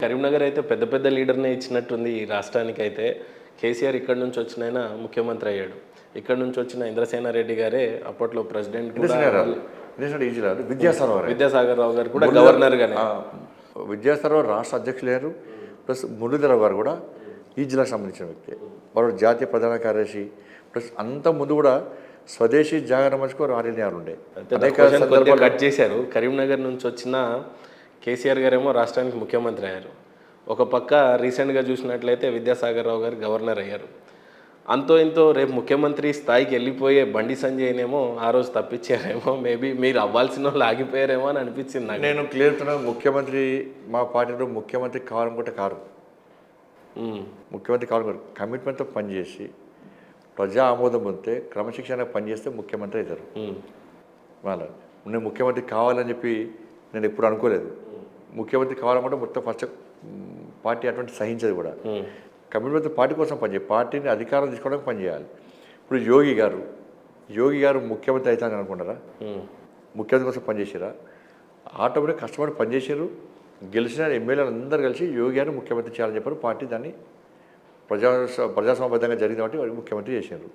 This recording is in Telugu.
కరీంనగర్ అయితే పెద్ద పెద్ద లీడర్నే ఇచ్చినట్టుంది ఈ రాష్ట్రానికి. అయితే కేసీఆర్ ఇక్కడి నుంచి వచ్చిన ఆయన ముఖ్యమంత్రి అయ్యాడు. ఇక్కడి నుంచి వచ్చిన ఇంద్రసేన రెడ్డి గారే అప్పట్లో ప్రెసిడెంట్ కూడా. విద్యాసాగర్ రావు గారు కూడా గవర్నర్గానే. విద్యాసాగర్ రావు రాష్ట్ర అధ్యక్షులు లేరు, ప్లస్ మురళీధరరావు గారు కూడా ఈ జిల్లాకు సంబంధించిన వ్యక్తి. వారు జాతీయ ప్రధాన కార్యదర్శి, ప్లస్ అంత ముందు కూడా స్వదేశీ జాగరణ మంచుకు రాజకీయాలు ఉండే. కట్ చేశారు. కరీంనగర్ నుంచి వచ్చిన కేసీఆర్ గారేమో రాష్ట్రానికి ముఖ్యమంత్రి అయ్యారు. ఒక పక్క రీసెంట్గా చూసినట్లయితే విద్యాసాగర్ రావు గారు గవర్నర్ అయ్యారు. అంతో ఇంతో రేపు ముఖ్యమంత్రి స్థాయికి వెళ్ళిపోయే బండి సంజయ్నేమో ఆ రోజు తప్పించారేమో, మేబీ మీరు అవ్వాల్సిన వాళ్ళు ఆగిపోయారేమో అని అనిపించింది నాకు. నేను క్లియర్గా ముఖ్యమంత్రి మా పార్టీలో ముఖ్యమంత్రి కావాలనుకుంటే కారు, ముఖ్యమంత్రి కావాలనుకుంటే కమిట్మెంట్తో పనిచేసి ప్రజా ఆమోదం పొందితే క్రమశిక్షణ పనిచేస్తే ముఖ్యమంత్రి అవుతారు. వాళ్ళ నేను ముఖ్యమంత్రి కావాలని చెప్పి నేను ఎప్పుడు అనుకోలేదు. ముఖ్యమంత్రి కావాలనుకుంటే మొత్తం ఫస్ట్ పార్టీ అటువంటి సహించదు కూడా. కమిట్మెంట్ పార్టీ కోసం పనిచేయాలి, పార్టీని అధికారం తీసుకోవడానికి పనిచేయాలి. ఇప్పుడు యోగి గారు ముఖ్యమంత్రి అవుతారని అనుకుంటారా? ముఖ్యమంత్రి కోసం పనిచేసారా? ఆటోమేటిక్ కష్టపడి పనిచేసారు. గెలిచిన ఎమ్మెల్యేలు అందరూ కలిసి యోగి గారిని ముఖ్యమంత్రి చేయాలని చెప్పారు. పార్టీ దాన్ని ప్రజాస్వామ్యబద్ధంగా జరిగింది కాబట్టి ముఖ్యమంత్రి చేశారు.